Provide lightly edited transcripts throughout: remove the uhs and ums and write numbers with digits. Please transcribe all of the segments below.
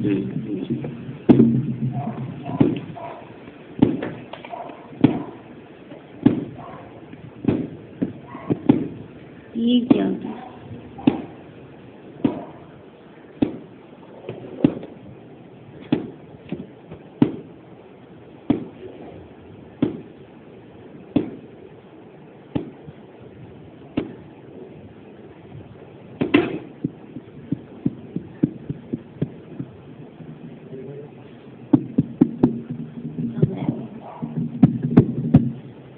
ये क्या होता है?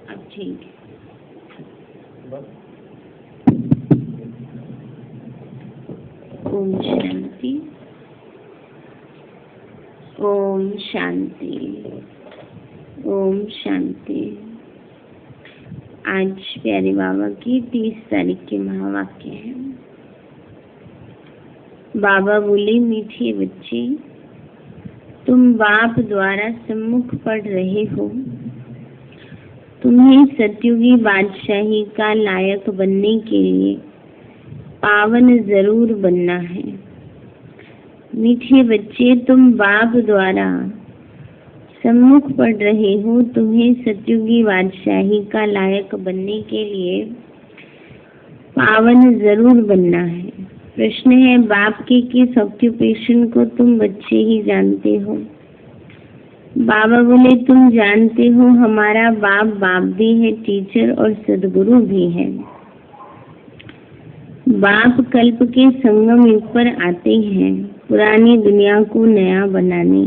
अब ठीक है। ओम शांति, ओम शांति, ओम शांति। आज प्यारे बाबा की 30 तारीख के महावाक्य हैं। बाबा बोले, मीठे बच्चे, तुम बाप द्वारा सम्मुख पढ़ रहे हो। तुम्हें सतयुगी बादशाही का लायक बनने के लिए पावन जरूर बनना है। मीठे बच्चे, तुम बाप द्वारा सम्मुख पढ़ रहे हो। तुम्हें सतयुगी बादशाही का लायक बनने के लिए पावन जरूर बनना है। प्रश्न है, बाप के किस ऑक्यूपेशन को तुम बच्चे ही जानते हो? बाबा बोले, तुम जानते हो हमारा बाप भी है, टीचर और सदगुरु भी है। बाप कल्प के संगम युग पर आते हैं, पुरानी दुनिया को नया बनाने,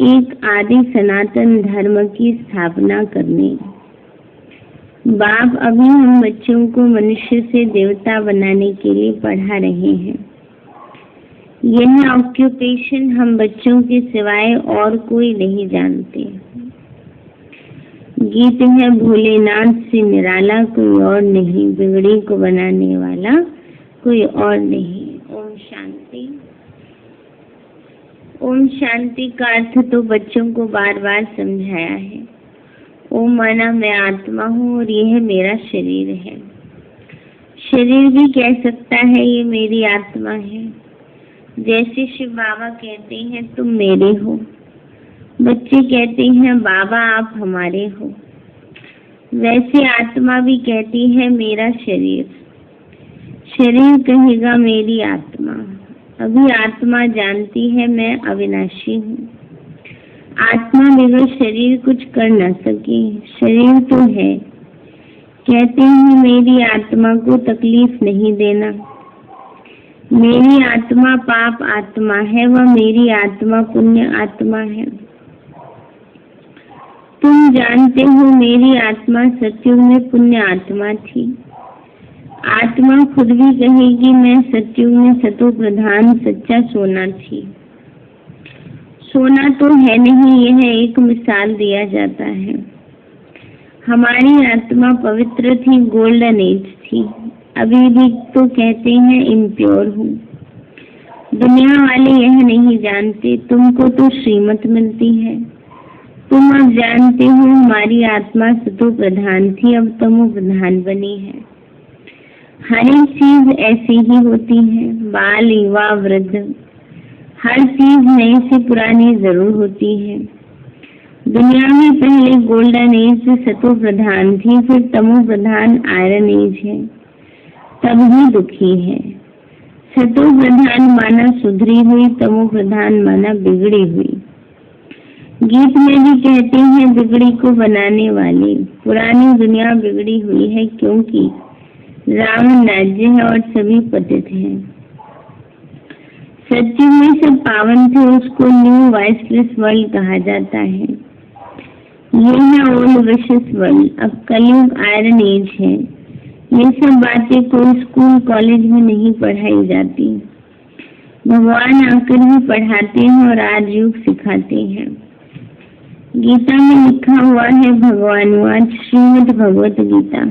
एक आदि सनातन धर्म की स्थापना करने। बाप अभी हम बच्चों को मनुष्य से देवता बनाने के लिए पढ़ा रहे हैं। यह ऑक्यूपेशन हम बच्चों के सिवाय और कोई नहीं जानते। गीत है, भोलेनाथ से निराला कोई और नहीं, बिगड़ी को बनाने वाला कोई और नहीं। ओम शांति। ओम शांति का अर्थ तो बच्चों को बार बार समझाया है। ओम माना मैं आत्मा हूँ और यह मेरा शरीर है। शरीर भी कह सकता है ये मेरी आत्मा है। जैसे शिव बाबा कहते हैं तुम मेरे हो, बच्चे कहते हैं बाबा आप हमारे हो, वैसे आत्मा भी कहती है मेरा शरीर। शरीर कहेगा मेरी आत्मा। अभी आत्मा जानती है मैं अविनाशी हूँ। आत्मा बगैर शरीर कुछ कर न सके। शरीर तो है, कहते हैं मेरी आत्मा को तकलीफ नहीं देना। मेरी आत्मा पाप आत्मा है, वह मेरी आत्मा पुण्य आत्मा है। तुम जानते हो मेरी आत्मा सतयुग में पुण्य आत्मा थी। आत्मा खुद भी कहेगी मैं सतयुग में सतो प्रधान सच्चा सोना थी। सोना तो है नहीं, यह एक मिसाल दिया जाता है। हमारी आत्मा पवित्र थी, गोल्डन एज थी। अभी भी तो कहते हैं इम्प्योर हूँ। दुनिया वाले यह नहीं जानते। तुमको तो श्रीमत मिलती है। तुम अब जानते हो हमारी आत्मा सतो प्रधान थी, अब तमो प्रधान बनी है। हर एक चीज ऐसी ही होती है, बाल युवा वृद्ध, हर चीज नई से पुरानी जरूर होती है। दुनिया में पहले गोल्डन एज सतो प्रधान थी, फिर तमो प्रधान आयरन एज है, तब ही दुखी है। सतो प्रधान माना सुधरी हुई, तमो प्रधान माना बिगड़ी हुई। गीत में भी कहते हैं बिगड़ी को बनाने वाले। पुरानी दुनिया बिगड़ी हुई है क्योंकि रावण राज्य है और सभी पतित हैं। सत्युग में सब पावन थे, उसको न्यू वाइसलेस वर्ल्ड कहा जाता है। ये है ओल्ड विशेष वर्ल्ड। अब कलयुग आयरन एज है। ये सब बातें कोई स्कूल कॉलेज में नहीं पढ़ाई जाती। भगवान आकर ही पढ़ाते हैं और राजयोग सिखाते हैं। गीता में लिखा हुआ है भगवानुवाच श्रीमद् भगवत गीता।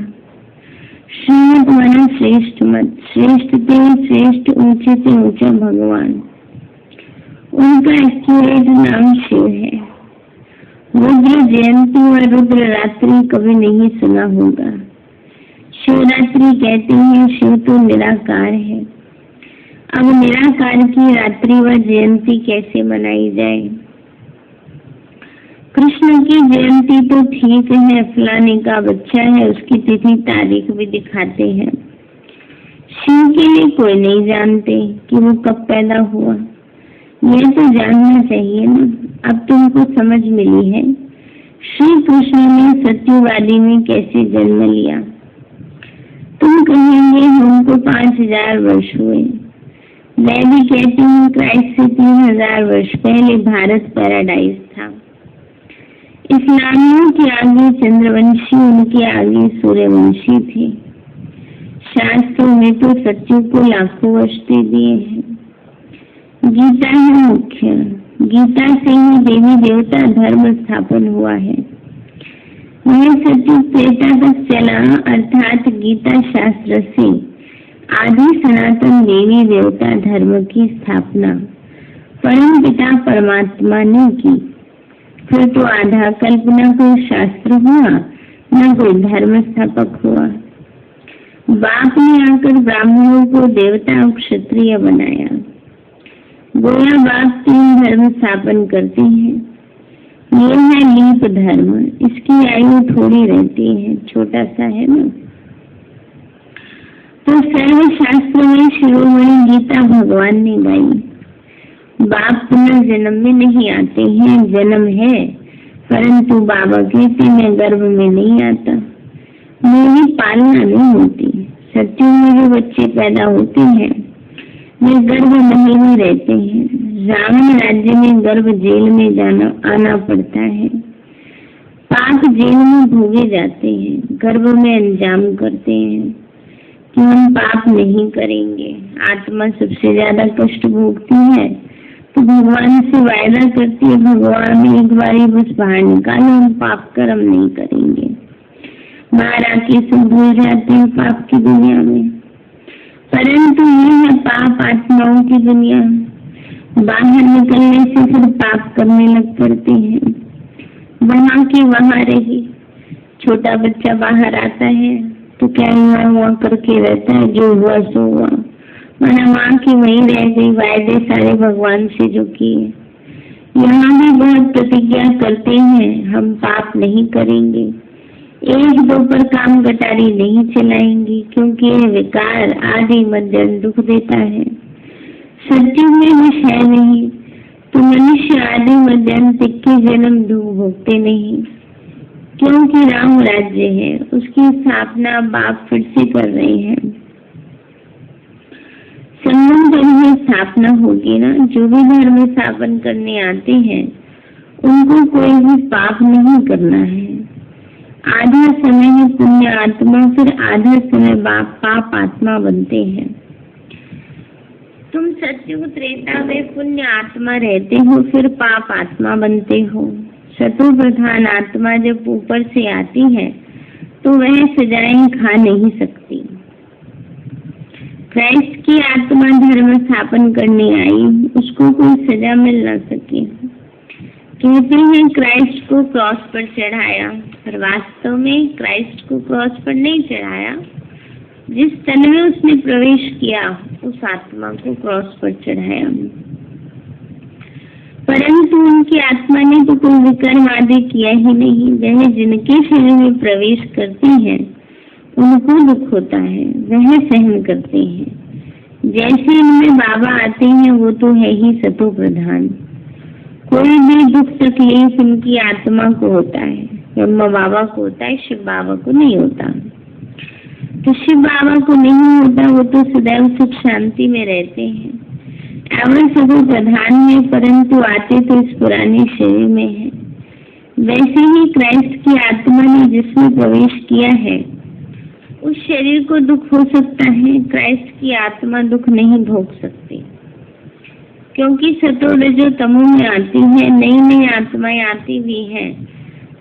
श्रीमद् माना श्रेष्ठ मत, श्रेष्ठ ते श्रेष्ठ, ऊंचे से ऊंचा भगवान। उनका एक्यूरेट नाम शिव है। रुद्र जयंती और रुद्र रात्रि कभी नहीं सुना होगा। शिवरात्रि कहते हैं शिव तो निराकार है। अब निराकार की रात्रि व जयंती कैसे मनाई जाए? कृष्ण की जयंती तो ठीक है, फलाने का बच्चा है, उसकी तिथि तारीख भी दिखाते हैं। शिव के लिए कोई नहीं जानते कि वो कब पैदा हुआ। ये तो जानना चाहिए ना। अब तुमको समझ मिली है श्री कृष्ण ने सत्यवादी में कैसे जन्म लिया। तुम कहेंगे हमको 5000 वर्ष हुए। मैं भी कहती हूँ क्राइस्ट से 3000 वर्ष पहले भारत पैराडाइज था। इस्लामियों के आगे चंद्रवंशी, उनके आगे सूर्यवंशी थे। शास्त्रों में तो सत्य को लाखों वर्ष दे दिए हैं। गीता है मुख्य। गीता से ही देवी देवता धर्म स्थापन हुआ है। यह सत्य त्रेता तक चला, अर्थात गीता शास्त्र से आदि सनातन देवी देवता धर्म की स्थापना परम पिता परमात्मा ने की। फिर तो आधा कल्पना कोई शास्त्र हुआ, न कोई धर्म स्थापक हुआ। बाप ने आकर ब्राह्मणों को देवता और क्षत्रिय बनाया। गोया बाप 3 धर्म स्थापन करते हैं। ये है लीप धर्म। इसकी आयु थोड़ी रहती है, छोटा सा है ना। तो सर्व शास्त्र में शिरोमणि गीता भगवान ने गाई। बाप पुनर्जन्म में नहीं आते हैं, जन्म है, परंतु बाबा कहते मैं गर्भ में नहीं आता, मेरी पालना नहीं होती। सत्यों में जो बच्चे पैदा होते हैं वे गर्भ में ही रहते हैं। रावण राज्य में गर्भ जेल में आना पड़ता है। पाप जेल में भोगे जाते हैं, गर्भ में अंजाम करते हैं कि हम पाप नहीं करेंगे। आत्मा सबसे ज्यादा कष्ट भोगती है तो भगवान से वायदा करती है, भगवान एक बारी बस बाहर निकालो, हम पाप कर्म नहीं करेंगे। बाहर आके सब भूल जाते हैं पाप की दुनिया में। परंतु ये है पाप आत्माओं की दुनिया। बाहर निकलने से फिर पाप करने लग पड़ते हैं। वहाँ की वहाँ रही। छोटा बच्चा बाहर आता है तो क्या हुआ करके रहता है, जो हुआ सो हुआ, माना माँ की वही रह गई, वायदे सारे भगवान से जो किए। यहाँ भी बहुत प्रतिज्ञा करते हैं हम पाप नहीं करेंगे, 1-2 पर काम कटारी नहीं चलाएंगी, क्योंकि यह विकार आदि मध्यम दुख देता है। सत्य में विष है नहीं तो मनुष्य आदि मध्यम तिक्के जन्म दुख भोगते नहीं, क्योंकि राम राज्य है, उसकी स्थापना बाप फिर से कर रहे हैं। संगम पर ही स्थापना होगी ना। जो भी धर्म स्थापन करने आते हैं उनको कोई भी पाप नहीं करना है। आधा समय में पुण्य आत्मा, फिर आधा समय पाप आत्मा बनते हैं। तुम सत्युग त्रेता में पुण्य आत्मा रहते हो, फिर पाप आत्मा बनते हो। शत्रु प्रधान आत्मा जब ऊपर से आती है तो वह सजाएं खा नहीं सकती। क्राइस्ट की आत्मा धर्म स्थापन करने आई, उसको कोई सजा मिल न सके। कहते हैं क्राइस्ट को क्रॉस पर चढ़ाया, पर वास्तव में क्राइस्ट को क्रॉस पर नहीं चढ़ाया। जिस तन में उसने प्रवेश किया उस आत्मा को क्रॉस पर चढ़ाया। परंतु उनकी आत्मा ने तो कोई विकर्म आदि किया ही नहीं। वह जिनके शरीर में प्रवेश करती है उनको दुख होता है, वह सहन करते हैं। जैसे इनमें बाबा आते हैं वो तो है ही सतो प्रधान। कोई भी दुख तकलीफ उनकी आत्मा को होता है, ब्रह्मा बाबा को होता है, शिव बाबा को नहीं होता। तो शिव बाबा को नहीं होता, वो तो सदैव सुख शांति में रहते हैं। अवल सतो प्रधान में, परंतु आते तो इस पुराने शरीर में है। वैसे ही क्राइस्ट की आत्मा ने जिसमें प्रवेश किया है उस शरीर को दुख हो सकता है, क्राइस्ट की आत्मा दुख नहीं भोग सकती, क्योंकि सतो रजो तमो में आती है। नई नई आत्माएं आती भी है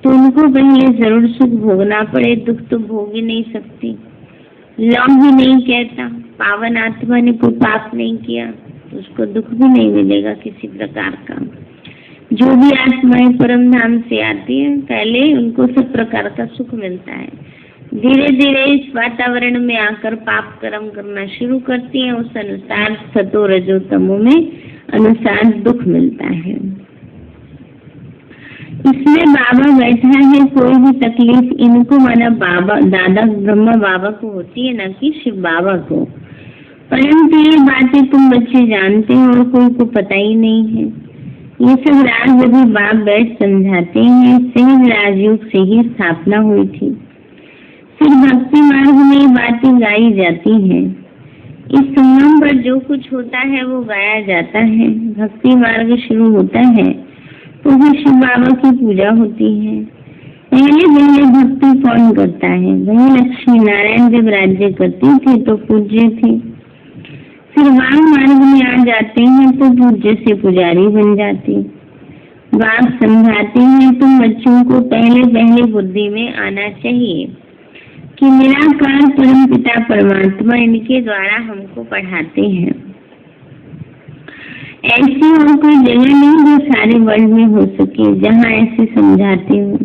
तो उनको पहले जरूर सुख भोगना पड़े, दुख तो भोग ही नहीं सकती। लौ ही नहीं कहता, पावन आत्मा ने कोई पाप नहीं किया तो उसको दुख भी नहीं मिलेगा किसी प्रकार का। जो भी आत्माएं परम धाम से आती है पहले उनको सब प्रकार का सुख मिलता है। धीरे धीरे इस वातावरण में आकर पाप कर्म करना शुरू करती हैं। उस अनुसार सतो रजो तमो में अनुसार दुख मिलता है। इसमें बाबा बैठा है, कोई भी तकलीफ इनको माना बाबा दादा ब्रह्मा बाबा को होती है, न कि शिव बाबा को। परंतु ये बातें तुम बच्चे जानते हो और कोई को पता ही नहीं है। ये सब राज अभी बाप बैठ समझाते हैं। सहज राजयोग से ही स्थापना हुई थी। फिर भक्ति मार्ग में ये बातें गाई जाती हैं। इस संगम पर जो कुछ होता है वो गाया जाता है। भक्ति मार्ग शुरू होता है तो फिर शिव बाबा की पूजा होती है। पहले पहले भक्ति कौन करता है? वही लक्ष्मी नारायण जब राज्य करती थे तो पूज्य थे। फिर वाम मार्ग में आ जाते हैं तो पूज्य से पुजारी बन जाते। बाप समझाते हैं तुम बच्चों को पहले पहले बुद्धि में आना चाहिए कि निराकार परम पिता परमात्मा इनके द्वारा हमको पढ़ाते हैं। ऐसी और कोई जगह नहीं जो सारे वर्ल्ड में हो सके जहाँ ऐसे समझाते हो।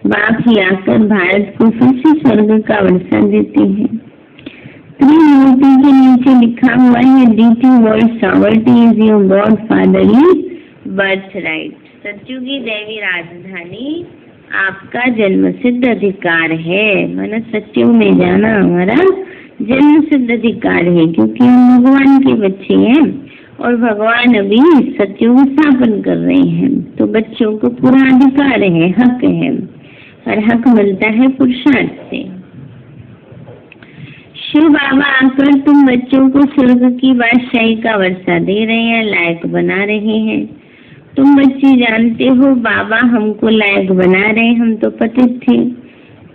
बाप ही आकर भारत को फिर से स्वर्ग का वर्षा देते हैं। त्रिमूर्ति के नीचे लिखा हुआ है deity world sovereignty is your गॉड फादरली बर्थ राइट। सतयुगी देवी राजधानी आपका जन्म सिद्ध अधिकार है। माना सत्युग में जाना हमारा जन्म सिद्ध अधिकार है, क्योंकि हम भगवान के बच्चे हैं और भगवान अभी सत्युग स्थापन कर रहे हैं। तो बच्चों को पूरा अधिकार है, हक है, और हक मिलता है पुरुषार्थ से। शिव बाबा आकर तुम बच्चों को स्वर्ग की बादशाही का वर्षा दे रहे हैं, लायक बना रहे हैं। तुम बच्चे जानते हो बाबा हमको लायक बना रहे। हम तो पतित थे,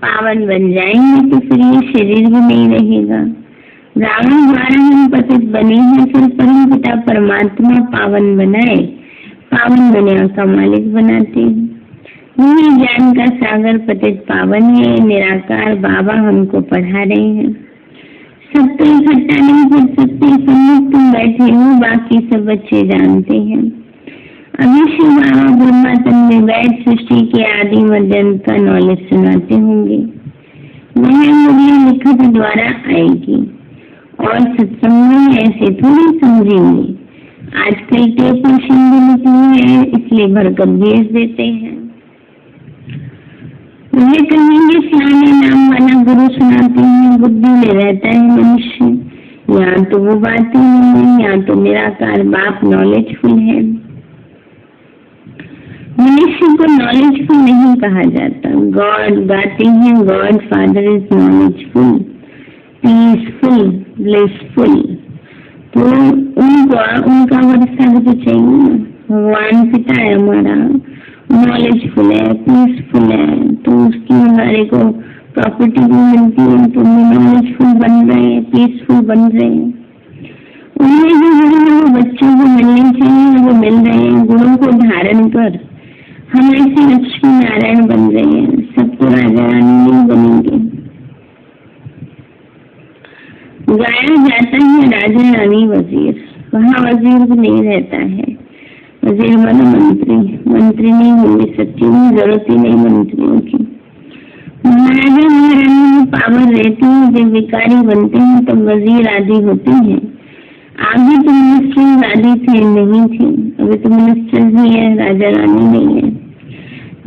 पावन बन जाएंगे तो फिर ये शरीर भी नहीं रहेगा। रावण द्वारा हम पतित बने हैं, फिर परम पिता परमात्मा पावन बनाए, पावन दुनिया का मालिक बनाते हैं। ये ज्ञान का सागर पतित पावन है। निराकार बाबा हमको पढ़ा रहे हैं। सब तो इकट्ठा नहीं कर सकते, सम्मुख तुम बैठे हो, बाकी सब बच्चे जानते हैं। अभी शिव बाबा ब्रह्मा तन में बैठ सृष्टि के आदि मध्य का नॉलेज सुनाते होंगे। वह मुझे लिखत द्वारा आएगी और सत्संग में ऐसे थोड़ी समझेंगे। आजकल टेप मशीन भी निकली है, इसलिए भरकर भेज देते हैं। वे कहेंगे फलाने नाम वाला गुरु सुनाते हैं, बुद्धि में रहता है मनुष्य। या तो वो बातें नहीं, या तो निराकार बाप नॉलेजफुल है। मनुष्य को नॉलेजफुल नहीं कहा जाता। गॉड गाते हैं God father is knowledgeful, peaceful, blissful. तो उनका वर्षा भी तो चाहिए। भगवान पिता है हमारा, नॉलेजफुल है, पीसफुल है, तो उसकी हमारे को प्रॉपर्टी भी मिलती है। तो नॉलेजफुल बन रहे हैं, पीसफुल बन रहे हैं। उन्हें जो गुण वो बच्चों को मिलने चाहिए वो मिल रहे हैं। गुणों को धारण कर हम ऐसे लक्ष्मी नारायण बन रहे हैं। सब तो राजा रानी नहीं बनेंगे। गाया जाता है राजा रानी वजीर, वहाँ वजीर भी नहीं रहता है। वजीर माना मंत्री, मंत्री नहीं होंगे। सच्ची में जरूरत ही नहीं मंत्रियों की। महाराजा महारानी में पावर रहती है। जब विकारी बनते हैं तब वजीर आदि होते हैं। आगे तो मिनिस्टर आदि थे, नहीं थे। अभी तो मिनिस्टर भी है, राजा रानी नहीं है।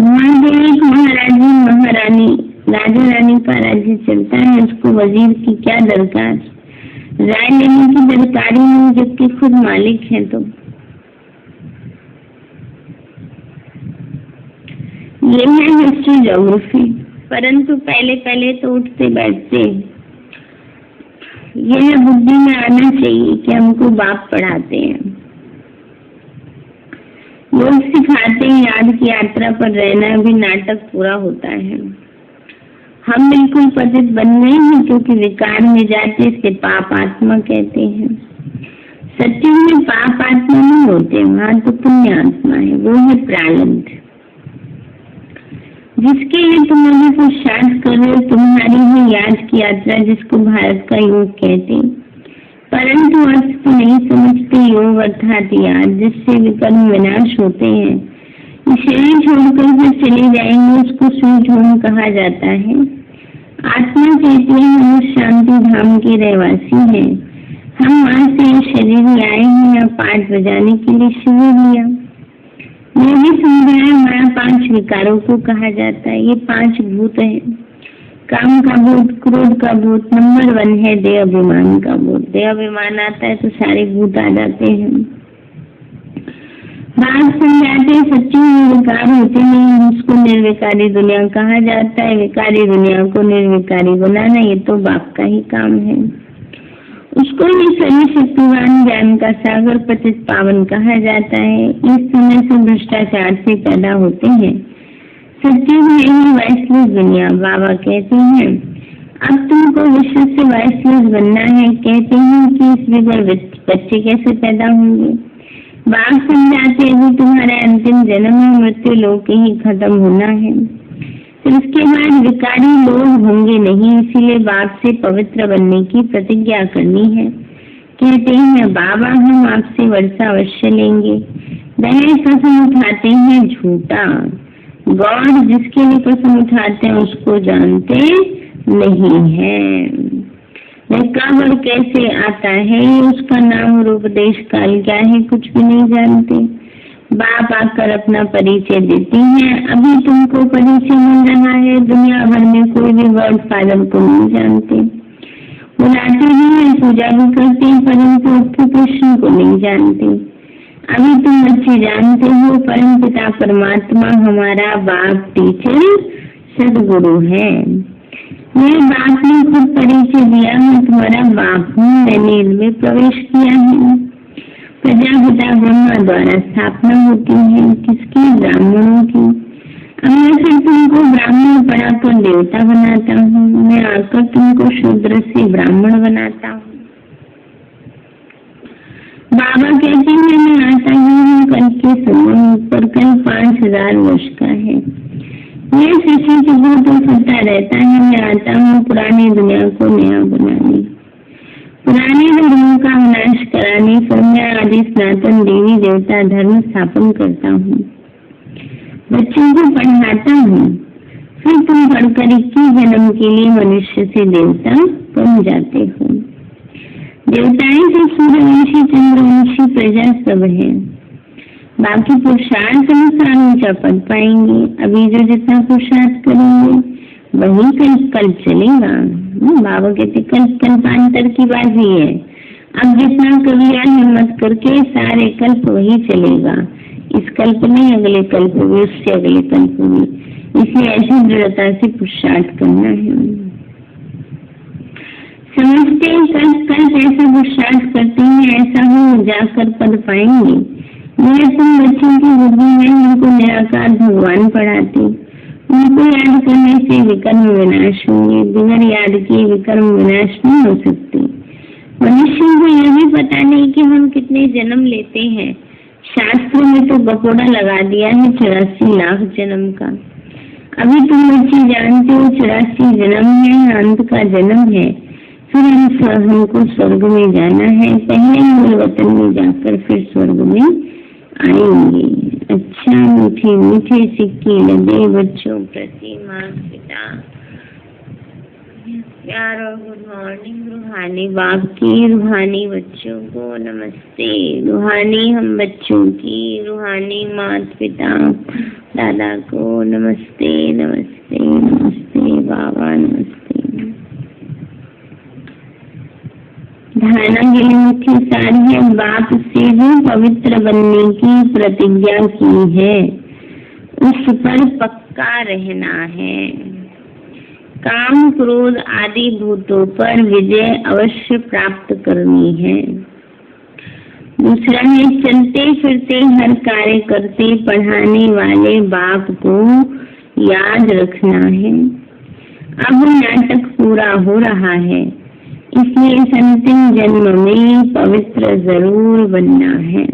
वहाँ जो एक महाराजी महारानी राजा रानी का राज्य चलता है, उसको वजीर की क्या दरकार, राय लेने की दरकारी नहीं, जबकि खुद मालिक है। तो ये है हिस्ट्री ज्योग्राफी। परंतु पहले पहले तो उठते बैठते यह बुद्धि में आना चाहिए कि हमको बाप पढ़ाते हैं, लोग सिखाते हैं। याद की यात्रा पर रहना भी नाटक पूरा होता है। हम बिल्कुल पतित बन गए हैं, क्योंकि विकार में जाते इसे पाप आत्मा कहते हैं। सत्य में पाप आत्मा नहीं होते, वहाँ तो पुण्य आत्मा है, वो है प्रारब्ध, जिसके लिए तुम अभी पुरुषार्थ कर रहे हो। तुम्हारी ही याद की यात्रा, जिसको भारत का योग कहते हैं। परंतु अर्थ को नहीं समझते। योग अर्थात याद, जिससे विकर्म विनाश होते हैं। शरीर छोड़कर फिर चले जाएंगे, उसको सूझ होम कहा जाता है। आत्मा कहती है हम शांति धाम के रहवासी हैं, हम वहां से शरीर में आए हैं और पाठ बजाने के लिए शिविर लिया। मैं भी समझाया हमारा 5 विकारों को कहा जाता है, ये 5 भूत है। काम का भूत, क्रोध का भूत, नंबर 1 है देह अभिमान का भूत। देह अभिमान आता है तो सारे भूत आ जाते हैं। बात समझाते सच्ची विकार होते नहीं, उसको निर्विकारी दुनिया कहा जाता है। विकारी दुनिया को निर्विकारी बनाना ये तो बाप का ही काम है। उसको ही सर्वशक्तिवान ज्ञान का सागर पतित पावन कहा जाता है। इस समय से भ्रष्टाचार से पैदा होते हैं। सच्ची है ही वाइसलेस दुनिया। बाबा कहते हैं अब तुमको विश्व से वाइसलेस बनना है। कहते हैं कि इस बिगड़ बच्चे कैसे पैदा होंगे। बाप समझाते अभी तुम्हारा अंतिम जन्म है, मृत्यु लोक ही खत्म होना है, तो इसके बाद विकारी लोग होंगे नहीं। इसीलिए बाप से पवित्र बनने की प्रतिज्ञा करनी है। कहते हैं बाबा हम आपसे वर्षा अवश्य लेंगे। वह कसम उठाते हैं झूठा। गॉड जिसके लिए कसम उठाते हैं उसको जानते नहीं है। वह कब और कैसे आता है, उसका नाम रूप देश काल क्या है, कुछ भी नहीं जानते। बाप आकर अपना परिचय देती हैं। अभी तुमको परिचय मिल रहा है। दुनिया भर में कोई भी वर्ड फादर को नहीं जानते। बुलाते भी हैं, पूजा भी करते हैं, परंतु कृष्ण को नहीं जानते। अभी तुम बच्चे जानते हो परम पिता परमात्मा हमारा बाप टीचर सदगुरु है। मेरे बाप ने खुद परिचय दिया, मैं तुम्हारा बाप हूँ। मैंने इनमें प्रवेश किया है। प्रजापिता ब्रह्मा द्वारा स्थापना होती है। किसकी? ब्राह्मणों की। अब मैं फिर तुमको ब्राह्मण पढ़ाकर देवता बनाता हूँ। मैं आकर तुमको शूद्र से ब्राह्मण बनाता हूँ। बाबा कहते हैं मैं आता हूँ कल के समय पर, कल 5000 वर्ष का है। यह शिष्य तो सत्ता रहता है। मैं आता हूँ पुरानी दुनिया को नया बनाने, पुराने धर्मों का विनाश कराने, संज्ञा आदि सनातन देवी देवता धर्म स्थापन करता हूँ। बच्चों को पढ़ाता हूँ। फिर तुम पढ़कर 21 जन्म के लिए मनुष्य से देवता बन जाते हो। देवताएं से सूर्यवंशी चंद्रवंशी प्रजा सब है। बाकी पुरुषार्थ अनुसार ऊंचा पद पाएंगे। अभी जो जितना पुरुषार्थ करेंगे वही कल चलेगा। बाबा कहते कल्पांतर की बात ही है। अब जितना कविया हिम्मत करके सारे कल्प वही चलेगा। इस कल्प में अगले कल्प भी, उससे अगले कल्प भी। इसलिए ऐसी दृढ़ता से पुरुषार्थ करना है। समझते कल्प ऐसा पुरुषार्थ करते हैं ऐसा हो जाकर पद पाएंगे। मेरे तुम बच्चों की बुद्धि में उनको निराकार भगवान पढ़ाते। उनको याद करने से विकर्म विनाश होंगे। बिगर याद किए विकर्म विनाश नहीं हो सकते। मनुष्यों को यह भी पता नहीं कि हम कितने जन्म लेते हैं। शास्त्रों में तो बकोड़ा लगा दिया है 84 लाख जन्म का। अभी तुम बच्चे जानते हो 84 जन्म है, अंत का जन्म है। फिर हमको स्वर्ग में जाना है। पहले मूल वतन में जाकर फिर स्वर्ग में आएंगे। अच्छा मीठे मीठे सिक्के लगे बच्चों प्रति माता पिता प्यार और गुड मॉर्निंग। रूहानी बाप की, रूहानी बच्चों को नमस्ते। रूहानी हम बच्चों की, रूहानी माता पिता दादा को नमस्ते नमस्ते नमस्ते। बाबा नमस्ते। धारणा के लिए मुख्य सार है बाप से भी पवित्र बनने की प्रतिज्ञा की है, उस पर पक्का रहना है। काम क्रोध आदि भूतों पर विजय अवश्य प्राप्त करनी है। दूसरा है चलते फिरते हर कार्य करते पढ़ाने वाले बाप को याद रखना है। अब नाटक पूरा हो रहा है, इसलिए इस अंतिम जन्म में पवित्र जरूर बनना है।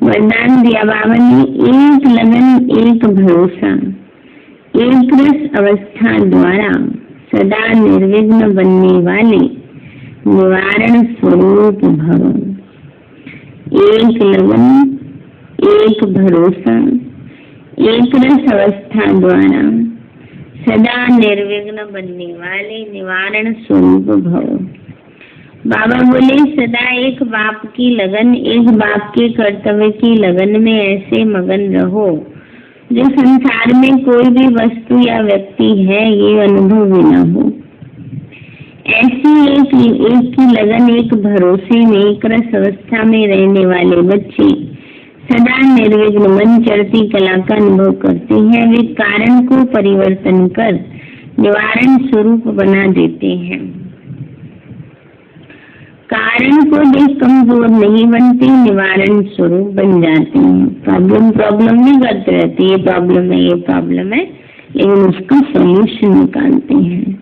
वरदान दिया बाबा ने, एक लगन एक भरोसा एक रस अवस्था द्वारा सदा निर्विघ्न बनने वाले निवारण स्वरूप भव। एक लगन एक भरोसा एक रस अवस्था द्वारा सदा निर्विघ्न बनने वाले निवारण स्वरूप भव। बाबा बोले सदा एक बाप की लगन, एक बाप के कर्तव्य की लगन में ऐसे मगन रहो जो संसार में कोई भी वस्तु या व्यक्ति है ये अनुभव भी न हो। ऐसी एक की लगन, एक भरोसे में, एक रस अवस्था में रहने वाले बच्चे सदा निर्विघ्न मन चढ़ती कला का अनुभव करते हैं। वे कारण को परिवर्तन कर निवारण स्वरूप बना देते हैं। कारण को देख कमजोर नहीं बनते, निवारण स्वरूप बन जाते हैं। प्रॉब्लम नहीं करते रहते, ये प्रॉब्लम है, ये प्रॉब्लम है, लेकिन उसका सॉल्यूशन निकालते हैं।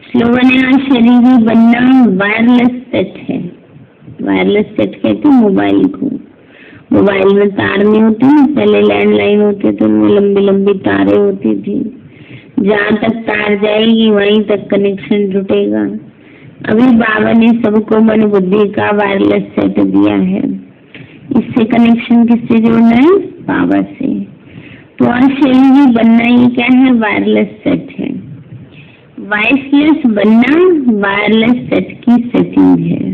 स्लोगन है शरीरी बनना वायरलेस सेट है। वायरलेस सेट कहते हैं मोबाइल को। मोबाइल में तार नहीं होती ना, पहले लैंडलाइन होते थे, उनमें लंबी लंबी तारें होती थी। जहाँ तक तार जाएगी वहीं तक कनेक्शन जुटेगा। अभी बाबा ने सबको मन बुद्धि का वायरलेस सेट दिया है। इससे कनेक्शन किससे जोड़ना है? बाबा से। तो शरीरी बनना ये क्या है? वायरलेस सेट है। वॉइसलेस बनना वायरलेस सेट की सेटिंग है।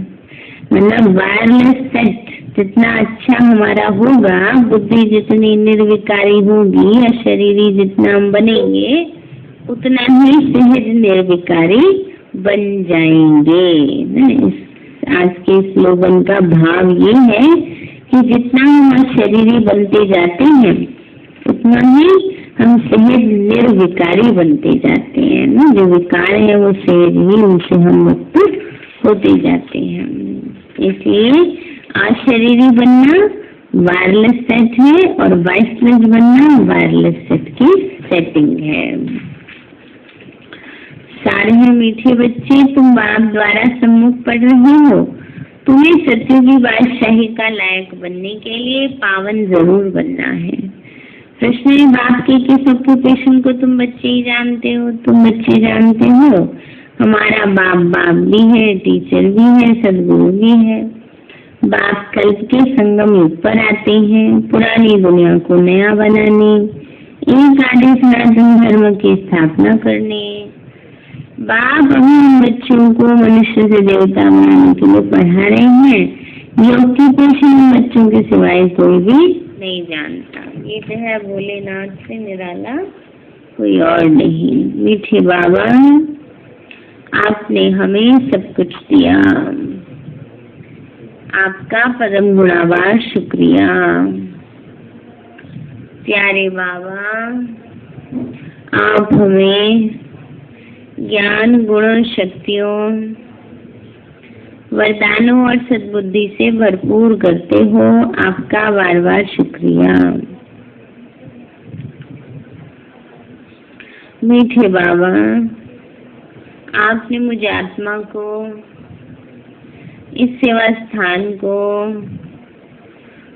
मतलब वायरलेस सेट जितना अच्छा हमारा होगा, बुद्धि जितनी निर्विकारी होगी या शरीरी जितना हम बनेंगे, उतना ही सहज निर्विकारी बन जाएंगे। इस आज के स्लोगन का भाव ये है कि जितना हम शरीरी बनते जाते हैं उतना ही हम सहज निर्विकारी बनते जाते हैं ना। जो विकार है वो सहज ही, उनसे हम मुक्त होते जाते हैं। इसलिए अशरीरी बनना वायरलेस सेट है और वॉइसलेस बनना वायरलेस सेट की सेटिंग है। सारे मीठे बच्चे, तुम बाप द्वारा सम्मुख पढ़ रहे हो। तुम्हें सत्य की बादशाही का लायक बनने के लिए पावन जरूर बनना है। प्रश्न है बाप के किस ऑक्यूपेशन को तुम बच्चे ही जानते हो? तुम बच्चे जानते हो हमारा बाप भी है, टीचर भी है, सदगुरु भी है। बाप कल्प के संगम युग पर आते हैं पुरानी दुनिया को नया बनाने, एक आदि सनातन धर्म की स्थापना करने। बाप अभी बच्चों को मनुष्य से देवता बनाने के लिए पढ़ा रहे हैं। ये ऑक्यूपेशन बच्चों के सिवाय कोई भी नहीं जानता। ये जो है भोलेनाथ से निराला कोई और नहीं। मीठे बाबा, आपने हमें सब कुछ दिया, आपका परम गुणावार शुक्रिया। प्यारे बाबा, आप हमें ज्ञान, गुण, शक्तियों, वरदानों और सद्बुद्धि से भरपूर करते हो। आपका बार बार शुक्रिया। मीठे बाबा, आपने मुझे आत्मा को, इस सेवा स्थान को,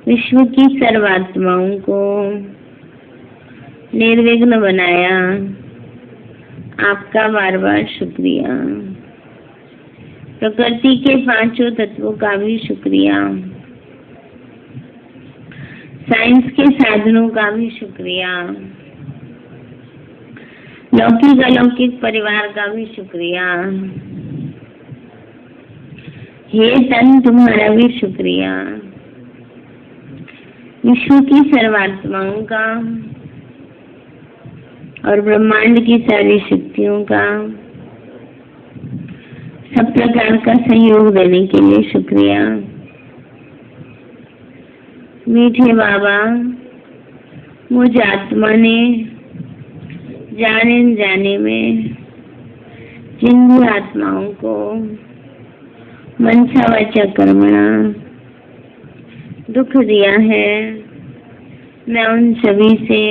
विश्व की सर्वात्माओं को निर्विघ्न बनाया। आपका बार बार शुक्रिया। प्रकृति के पांचों तत्वों का भी शुक्रिया। साइंस के साधनों का भी शुक्रिया। लौकिक अलौकिक परिवार का भी शुक्रिया। हे तन, तुम्हारा भी शुक्रिया। विश्व की सर्वात्माओं का और ब्रह्मांड की सारी शक्तियों का, सब प्रकार का सहयोग देने के लिए शुक्रिया। मीठे बाबा, मुझ आत्मा ने जाने जाने में जिन भी आत्माओं को मनसा वाचा कर्मणा दुख दिया है, मैं उन सभी से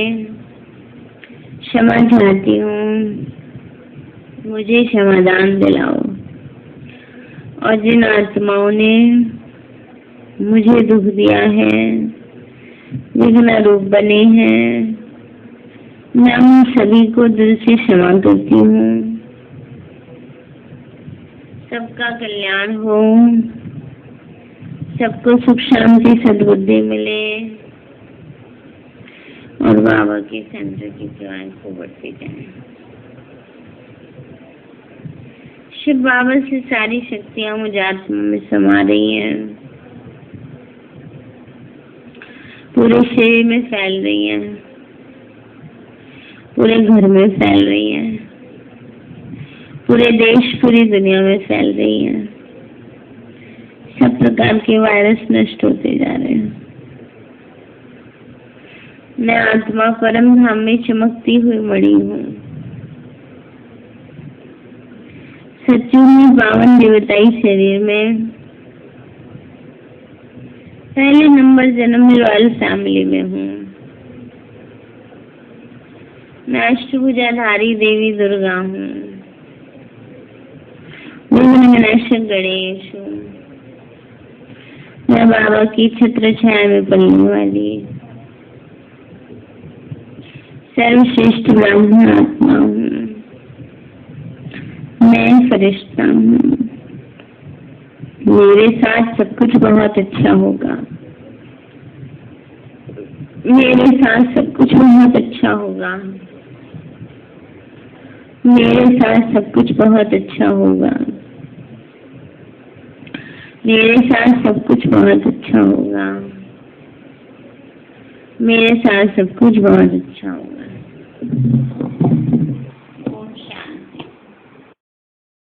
क्षमा चाहती हूँ। मुझे क्षमादान दिलाओ। और जिन आत्माओं ने मुझे दुख दिया है, विघ्न रूप बने हैं, मैं उन सभी को दिल से क्षमा करती हूँ। सबका कल्याण हो, सबको सुख शांति सद्बुद्धि मिले और बाबा के सेंटर की सेवाएं को बढ़ती जाए। शिव बाबा से सारी शक्तियां मुझ आत्मा में समा रही हैं, पूरे शरीर में फैल रही हैं, पूरे घर में फैल रही हैं, पूरे देश पूरी दुनिया में फैल रही हैं। सब प्रकार के वायरस नष्ट होते जा रहे हैं। मैं आत्मा परम धाम में चमकती हुई मणि हूँ। सच्चू में पावन देवताई शरीर में पहले नंबर जन्म रॉयल फैमिली में हूँ। मैं अष्टभुजाधारी देवी दुर्गा हूँ। विघ्न विनाशक गणेश हूँ। मैं बाबा की छत्र छाया में पलने वाली सर्वश्रेष्ठ ब्राह्मण आत्मा हूँ। मैं फरिश्ता हूँ। मेरे साथ सब कुछ बहुत अच्छा होगा। मेरे साथ सब कुछ बहुत अच्छा होगा। मेरे साथ सब कुछ बहुत अच्छा होगा। मेरे साथ सब कुछ बहुत अच्छा होगा। मेरे साथ सब कुछ बहुत अच्छा होगा।